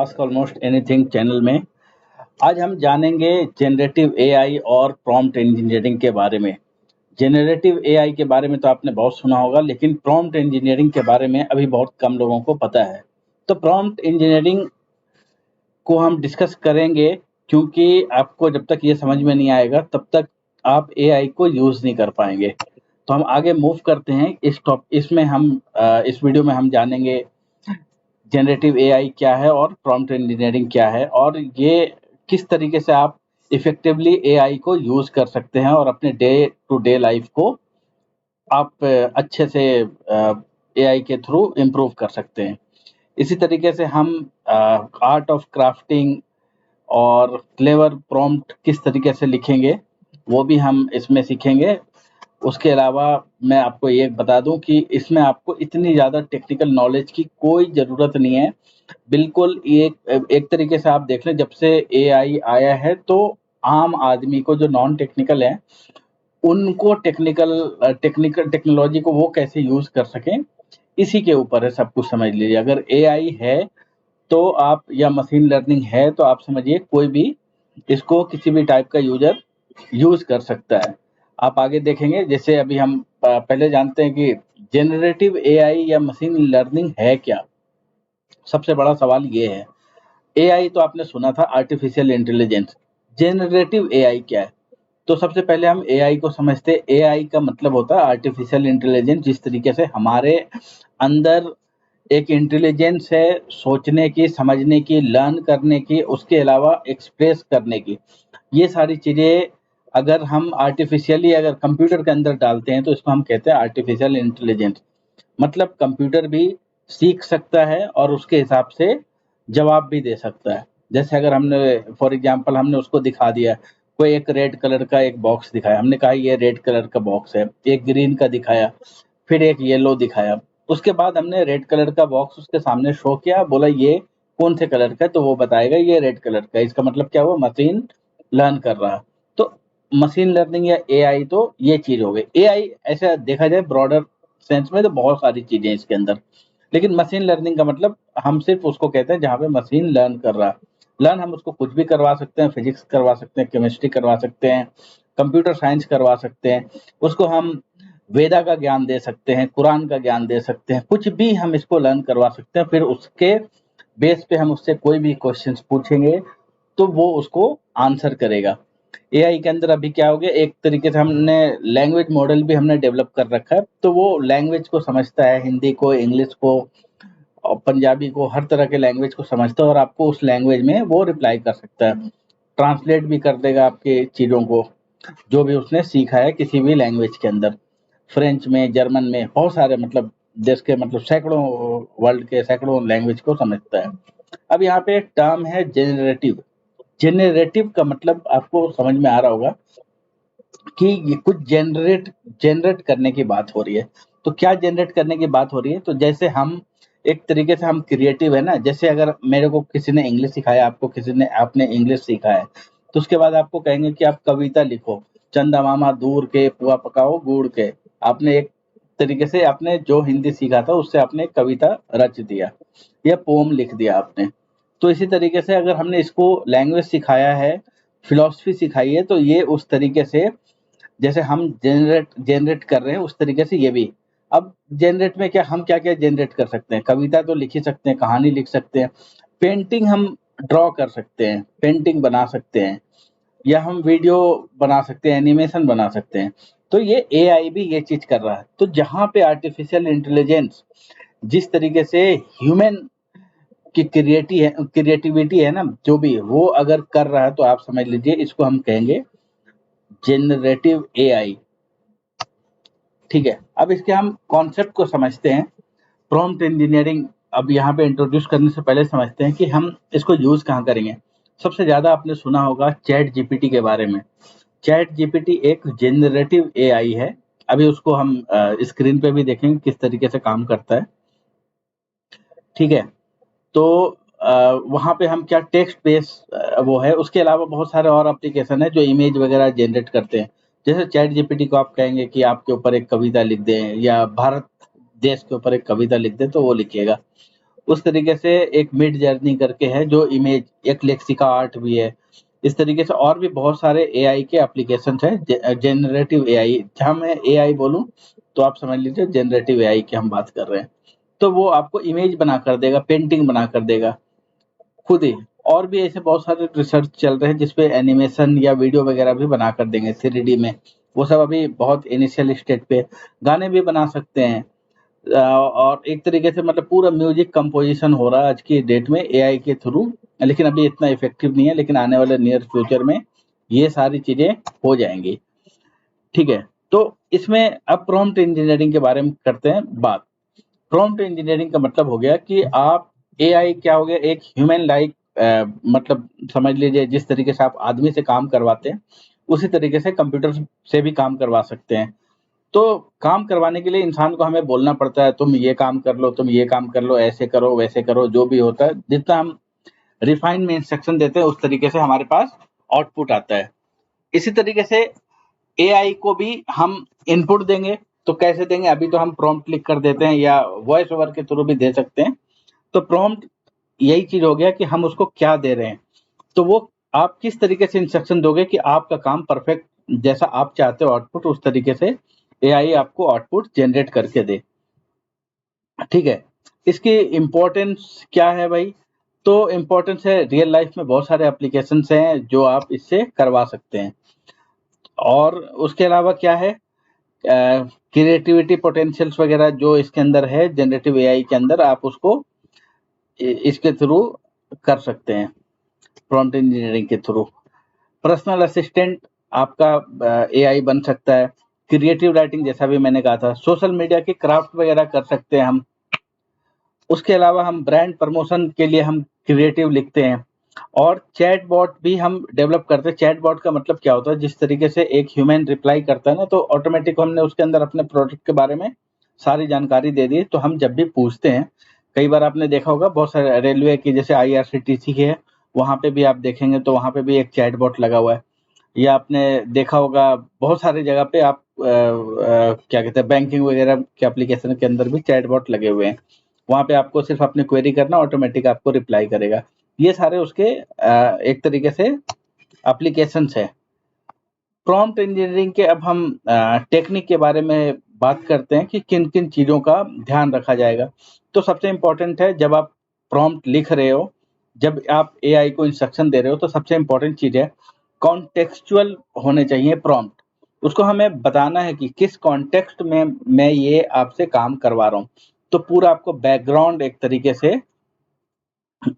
Ask almost anything channel में। आज हम जानेंगे जनरेटिव एआई और प्रॉम्प्ट इंजीनियरिंग के बारे में। जनरेटिव एआई के बारे में तो आपने बहुत सुना होगा, लेकिन प्रॉम्प्ट इंजीनियरिंग के बारे में अभी बहुत कम लोगों को पता है। तो प्रॉम्प्ट इंजीनियरिंग को हम डिस्कस करेंगे, क्योंकि आपको जब तक ये समझ में नहीं आएगा तब तक आप एआई को यूज़ नहीं कर पाएंगे। तो हम आगे मूव करते हैं। इस वीडियो में हम जानेंगे जनरेटिव एआई क्या है और प्रॉम्प्ट इंजीनियरिंग क्या है, और ये किस तरीके से आप इफेक्टिवली एआई को यूज़ कर सकते हैं और अपने डे टू डे लाइफ को आप अच्छे से एआई के थ्रू इम्प्रूव कर सकते हैं। इसी तरीके से हम आर्ट ऑफ क्राफ्टिंग और क्लेवर प्रॉम्प्ट किस तरीके से लिखेंगे वो भी हम इसमें सीखेंगे। उसके अलावा मैं आपको ये बता दूं कि इसमें आपको इतनी ज़्यादा टेक्निकल नॉलेज की कोई ज़रूरत नहीं है। बिल्कुल एक तरीके से आप देख लें, जब से एआई आया है तो आम आदमी को जो नॉन टेक्निकल है उनको टेक्नोलॉजी को वो कैसे यूज़ कर सकें, इसी के ऊपर है सब कुछ। समझ लीजिए, अगर एआई है तो आप, या मशीन लर्निंग है तो आप समझिए कोई भी इसको किसी भी टाइप का यूजर यूज कर सकता है। आप आगे देखेंगे, जैसे अभी हम पहले जानते हैं कि जनरेटिव एआई या मशीन लर्निंग है क्या। सबसे बड़ा सवाल ये है। एआई तो आपने सुना था, आर्टिफिशियल इंटेलिजेंस। जनरेटिव एआई क्या है? तो सबसे पहले हम एआई को समझते हैं। एआई का मतलब होता है आर्टिफिशियल इंटेलिजेंस। जिस तरीके से हमारे अंदर एक इंटेलिजेंस है सोचने की, समझने की, लर्न करने की, उसके अलावा एक्सप्रेस करने की, ये सारी चीज़ें अगर हम आर्टिफिशियली अगर कंप्यूटर के अंदर डालते हैं तो इसको हम कहते हैं आर्टिफिशियल इंटेलिजेंस। मतलब कंप्यूटर भी सीख सकता है और उसके हिसाब से जवाब भी दे सकता है। जैसे अगर हमने फॉर एग्जांपल हमने उसको दिखा दिया, कोई एक रेड कलर का एक बॉक्स दिखाया, हमने कहा ये रेड कलर का बॉक्स है, एक ग्रीन का दिखाया, फिर एक येलो दिखाया। उसके बाद हमने रेड कलर का बॉक्स उसके सामने शो किया, बोला ये कौन से कलर का है, तो वो बताएगा ये रेड कलर का है। इसका मतलब क्या हुआ? मशीन लर्न कर रहा है। तो मशीन लर्निंग या एआई तो ये चीज हो गई। एआई ऐसा देखा जाए ब्रॉडर सेंस में तो बहुत सारी चीजें इसके अंदर, लेकिन मशीन लर्निंग का मतलब हम सिर्फ उसको कहते हैं जहाँ पे मशीन लर्न कर रहा है। लर्न हम उसको कुछ भी करवा सकते हैं, फिजिक्स करवा सकते हैं, केमिस्ट्री करवा सकते हैं, कंप्यूटर साइंस करवा सकते हैं, उसको हम वेदा का ज्ञान दे सकते हैं, कुरान का ज्ञान दे सकते हैं, कुछ भी हम इसको लर्न करवा सकते हैं। फिर उसके बेस पे हम उससे कोई भी क्वेश्चंस पूछेंगे तो वो उसको आंसर करेगा। एआई के अंदर अभी क्या हो गया, एक तरीके से हमने लैंग्वेज मॉडल भी हमने डेवलप कर रखा है, तो वो लैंग्वेज को समझता है, हिंदी को, इंग्लिश को और पंजाबी को, हर तरह के लैंग्वेज को समझता है और आपको उस लैंग्वेज में वो रिप्लाई कर सकता है, ट्रांसलेट भी कर देगा आपके चीज़ों को, जो भी उसने सीखा है किसी भी लैंग्वेज के अंदर। फ्रेंच में, जर्मन में, बहुत सारे मतलब देश के, मतलब सैकड़ों, वर्ल्ड के सैकड़ों लैंग्वेज को समझता है। अब यहाँ पे एक टर्म है जेनरेटिव। जेनरेटिव का मतलब आपको समझ में आ रहा होगा कि ये कुछ जनरेट करने की बात हो रही है। तो क्या जनरेट करने की बात हो रही है? तो जैसे हम एक तरीके से हम क्रिएटिव है ना, जैसे अगर मेरे को किसी ने इंग्लिश सिखाया, आपने इंग्लिश सीखा है, तो उसके बाद आपको कहेंगे कि आप कविता लिखो, चंदा मामा दूर के पुआ पकाओ गुड़ के। आपने एक तरीके से आपने जो हिंदी सीखा था उससे आपने एक कविता रच दिया या पोम लिख दिया आपने। तो इसी तरीके से अगर हमने इसको लैंग्वेज सिखाया है, फिलॉसफी सिखाई है, तो ये उस तरीके से जैसे हम जनरेट कर रहे हैं उस तरीके से ये भी। अब जनरेट में क्या, हम क्या क्या जनरेट कर सकते हैं? कविता तो लिख ही सकते हैं, कहानी लिख सकते हैं, पेंटिंग हम ड्रॉ कर सकते हैं, पेंटिंग बना सकते हैं, या हम वीडियो बना सकते हैं, एनिमेशन बना सकते हैं। तो ये एआई भी ये चीज कर रहा है। तो जहाँ पे आर्टिफिशियल इंटेलिजेंस जिस तरीके से ह्यूमन की क्रिएटिविटी है ना, जो भी वो अगर कर रहा है, तो आप समझ लीजिए इसको हम कहेंगे जनरेटिव एआई। ठीक है, अब इसके हम कॉन्सेप्ट को समझते हैं। प्रॉम्प्ट इंजीनियरिंग अब यहाँ पे इंट्रोड्यूस करने से पहले समझते हैं कि हम इसको यूज कहाँ करेंगे। सबसे ज्यादा आपने सुना होगा चैट जीपीटी के बारे में। चैट जीपीटी एक जनरेटिव एआई है। अभी उसको हम स्क्रीन पे भी देखेंगे किस तरीके से काम करता है। ठीक है, तो वहाँ पे हम क्या टेक्स्ट बेस वो है। उसके अलावा बहुत सारे और एप्लीकेशन है जो इमेज वगैरह जनरेट करते हैं। जैसे चैट जीपीटी को आप कहेंगे कि आपके ऊपर एक कविता लिख दें या भारत देश के ऊपर एक कविता लिख दें, तो वो लिखिएगा। उस तरीके से एक मिड जर्नी करके है जो इमेज, एक लेक्सिका आर्ट भी है। इस तरीके से और भी बहुत सारे एआई के एप्लीकेशंस हैं। जनरेटिव एआई, जहाँ मैं एआई बोलूँ तो आप समझ लीजिए जनरेटिव एआई की हम बात कर रहे हैं। तो वो आपको इमेज बना कर देगा, पेंटिंग बना कर देगा खुद ही। और भी ऐसे बहुत सारे रिसर्च चल रहे हैं जिसपे एनिमेशन या वीडियो वगैरह भी बना कर देंगे 3D में। वो सब अभी बहुत इनिशियल स्टेज पे। गाने भी बना सकते हैं। और एक तरीके से मतलब पूरा म्यूजिक कंपोजिशन हो रहा है आज की डेट में एआई के थ्रू, लेकिन अभी इतना इफेक्टिव नहीं है, लेकिन आने वाले नियर फ्यूचर में ये सारी चीजें हो जाएंगी। ठीक है, तो इसमें अब प्रॉम्प्ट इंजीनियरिंग के बारे में करते हैं बात। प्रॉम्प्ट इंजीनियरिंग का मतलब हो गया कि आप, एआई क्या हो गया, एक ह्यूमन लाइक, मतलब समझ लीजिए जिस तरीके से आप आदमी से काम करवाते हैं उसी तरीके से कंप्यूटर से भी काम करवा सकते हैं। तो काम करवाने के लिए इंसान को हमें बोलना पड़ता है, तुम ये काम कर लो, तुम ये काम कर लो, ऐसे करो, वैसे करो, जो भी होता है। जितना हम रिफाइन में इंस्ट्रक्शन देते हैं उस तरीके से हमारे पास आउटपुट आता है। इसी तरीके से एआई को भी हम इनपुट देंगे, तो कैसे देंगे? अभी तो हम प्रॉम्प्ट लिख कर देते हैं या वॉइस ओवर के थ्रू भी दे सकते हैं। तो प्रॉम्प्ट यही चीज हो गया कि हम उसको क्या दे रहे हैं, तो वो आप किस तरीके से इंस्ट्रक्शन दोगे कि आपका काम परफेक्ट जैसा आप चाहते हो आउटपुट, उस तरीके से एआई आपको आउटपुट जनरेट करके दे। ठीक है, इसकी इम्पोर्टेंस क्या है भाई? तो इम्पोर्टेंस है, रियल लाइफ में बहुत सारे एप्लीकेशंस हैं जो आप इससे करवा सकते हैं। और उसके अलावा क्या है, क्रिएटिविटी पोटेंशियल्स वगैरह जो इसके अंदर है जनरेटिव एआई के अंदर, आप उसको इसके थ्रू कर सकते हैं, प्रॉम्प्ट इंजीनियरिंग के थ्रू। पर्सनल असिस्टेंट आपका एआई बन सकता है। क्रिएटिव राइटिंग जैसा भी मैंने कहा था, सोशल मीडिया के क्राफ्ट वगैरह कर सकते हैं हम। उसके अलावा हम ब्रांड प्रमोशन के लिए हम क्रिएटिव लिखते हैं। और चैट बॉट भी हम डेवलप करते हैं। चैट बॉट का मतलब क्या होता है, जिस तरीके से एक ह्यूमन रिप्लाई करता है ना, तो ऑटोमेटिक हमने उसके अंदर अपने प्रोडक्ट के बारे में सारी जानकारी दे दी। तो हम जब भी पूछते हैं, कई बार आपने देखा होगा बहुत सारे रेलवे की, जैसे आईआरसीटीसी की है, वहां पे भी आप देखेंगे तो वहां पे भी एक चैट बॉट लगा हुआ है। या आपने देखा होगा बहुत सारी जगह पे आप क्या कहते हैं, बैंकिंग वगैरह के एप्लीकेशन के अंदर भी चैट बॉट लगे हुए हैं। वहां पे आपको सिर्फ अपनी क्वेरी करना, ऑटोमेटिक आपको रिप्लाई करेगा। ये सारे उसके एक तरीके से एप्लीकेशंस है। प्रॉम्प्ट इंजीनियरिंग के अब हम टेक्निक के बारे में बात करते हैं कि किन किन चीज़ों का ध्यान रखा जाएगा। तो सबसे इम्पोर्टेंट है, जब आप प्रॉम्प्ट लिख रहे हो, जब आप एआई को इंस्ट्रक्शन दे रहे हो, तो सबसे इम्पोर्टेंट चीज़ है कॉन्टेक्सचुअल होने चाहिए प्रॉम्प्ट। उसको हमें बताना है कि किस कॉन्टेक्स्ट में मैं ये आपसे काम करवा रहा हूँ। तो पूरा आपको बैकग्राउंड एक तरीके से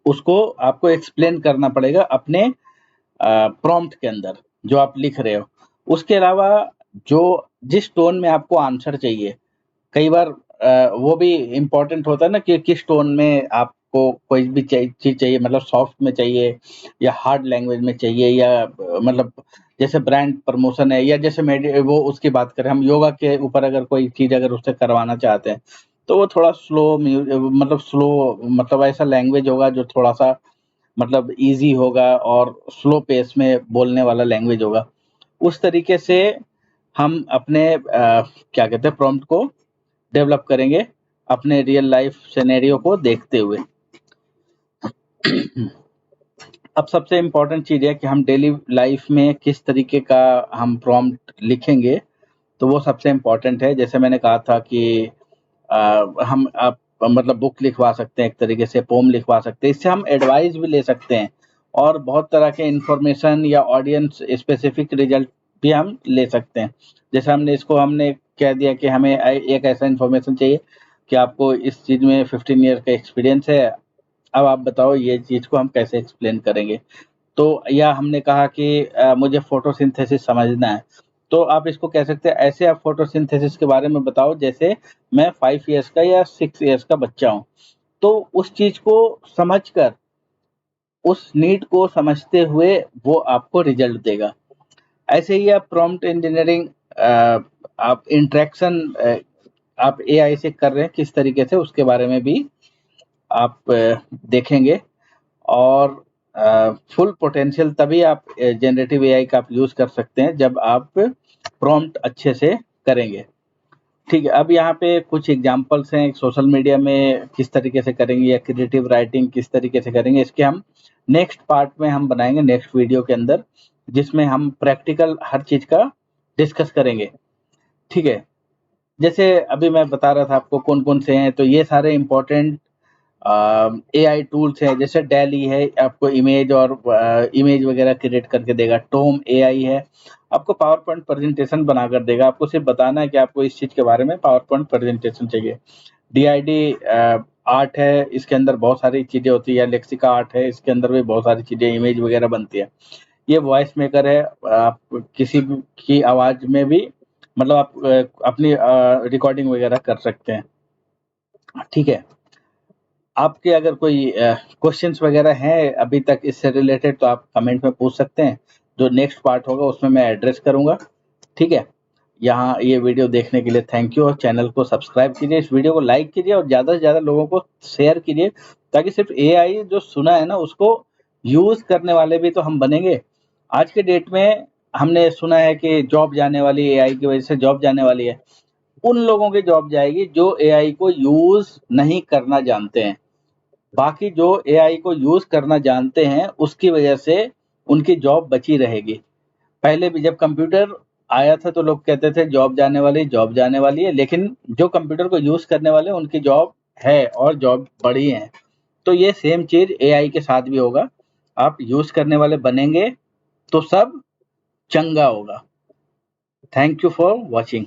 उसको आपको एक्सप्लेन करना पड़ेगा अपने प्रॉम्प्ट के अंदर जो आप लिख रहे हो। उसके अलावा जो जिस टोन में आपको आंसर चाहिए, कई बार वो भी इम्पोर्टेंट होता है ना कि किस टोन में आपको कोई भी चीज चाहिए, मतलब सॉफ्ट में चाहिए या हार्ड लैंग्वेज में चाहिए, या मतलब जैसे ब्रांड प्रमोशन है, या जैसे वो उसकी बात करें हम, योगा के ऊपर अगर कोई चीज अगर उससे करवाना चाहते हैं, तो वो थोड़ा स्लो, मतलब स्लो, मतलब ऐसा लैंग्वेज होगा जो थोड़ा सा मतलब इजी होगा और स्लो पेस में बोलने वाला लैंग्वेज होगा। उस तरीके से हम अपने क्या कहते हैं, प्रॉम्प्ट को डेवलप करेंगे अपने रियल लाइफ सिनेरियो को देखते हुए। अब सबसे इम्पोर्टेंट चीज है कि हम डेली लाइफ में किस तरीके का हम प्रॉम्प्ट लिखेंगे, तो वो सबसे इम्पोर्टेंट है। जैसे मैंने कहा था कि हम आप मतलब बुक लिखवा सकते हैं, एक तरीके से पोम लिखवा सकते हैं, इससे हम एडवाइस भी ले सकते हैं। और बहुत तरह के इंफॉर्मेशन या ऑडियंस स्पेसिफिक रिजल्ट भी हम ले सकते हैं। जैसे हमने कह दिया कि हमें एक ऐसा इंफॉर्मेशन चाहिए कि आपको इस चीज में 15 ईयर का एक्सपीरियंस है, अब आप बताओ ये चीज को हम कैसे एक्सप्लेन करेंगे। तो या हमने कहा कि मुझे फोटोसिंथेसिस समझना है, तो आप इसको कह सकते हैं ऐसे, आप फोटोसिंथेसिस के बारे में बताओ जैसे मैं 5 इयर्स का या 6 इयर्स का बच्चा हूँ। तो उस चीज को समझकर, उस नीड को समझते हुए वो आपको रिजल्ट देगा। ऐसे ही आप प्रॉम्प्ट इंजीनियरिंग, आप इंटरेक्शन आप एआई से कर रहे हैं किस तरीके से, उसके बारे में भी आप देखेंगे। और फुल पोटेंशियल तभी आप जनरेटिव एआई का आप यूज कर सकते हैं जब आप प्रॉम्प्ट अच्छे से करेंगे। ठीक है, अब यहाँ पे कुछ एग्जांपल्स हैं सोशल मीडिया में किस तरीके से करेंगे या क्रिएटिव राइटिंग किस तरीके से करेंगे, इसके हम नेक्स्ट पार्ट में हम बनाएंगे, नेक्स्ट वीडियो के अंदर, जिसमें हम प्रैक्टिकल हर चीज का डिस्कस करेंगे। ठीक है, जैसे अभी मैं बता रहा था आपको कौन कौन से हैं, तो ये सारे इंपॉर्टेंट एआई टूल्स हैं। जैसे डैली है, आपको इमेज और इमेज वगैरह क्रिएट करके देगा। टोम एआई है, आपको पावर पॉइंट प्रेजेंटेशन बनाकर देगा। आपको सिर्फ बताना है कि आपको इस चीज के बारे में पावर पॉइंट प्रेजेंटेशन चाहिए। डीआईडी आर्ट है, इसके अंदर बहुत सारी चीजें होती है। लेक्सिका आर्ट है, इसके अंदर भी बहुत सारी चीजें, इमेज वगैरह बनती है। ये वॉइस मेकर है, आप किसी की आवाज में भी मतलब आप अपनी रिकॉर्डिंग वगैरह कर सकते हैं। ठीक है, आपके अगर कोई क्वेश्चंस वगैरह हैं अभी तक इससे रिलेटेड, तो आप कमेंट में पूछ सकते हैं। जो नेक्स्ट पार्ट होगा उसमें मैं एड्रेस करूंगा। ठीक है, यहाँ ये वीडियो देखने के लिए थैंक यू, और चैनल को सब्सक्राइब कीजिए, इस वीडियो को लाइक कीजिए और ज़्यादा से ज़्यादा लोगों को शेयर कीजिए, ताकि सिर्फ एआई जो सुना है ना उसको यूज़ करने वाले भी तो हम बनेंगे। आज के डेट में हमने सुना है कि जॉब जाने वाली, एआई की वजह से जॉब जाने वाली है। उन लोगों की जॉब जाएगी जो एआई को यूज़ नहीं करना जानते हैं। बाकी जो एआई को यूज़ करना जानते हैं उसकी वजह से उनकी जॉब बची रहेगी। पहले भी जब कंप्यूटर आया था तो लोग कहते थे जॉब जाने वाली है, लेकिन जो कंप्यूटर को यूज़ करने वाले हैं उनकी जॉब है और जॉब बढ़ी है। तो ये सेम चीज़ एआई के साथ भी होगा। आप यूज़ करने वाले बनेंगे तो सब चंगा होगा। Thank you for watching.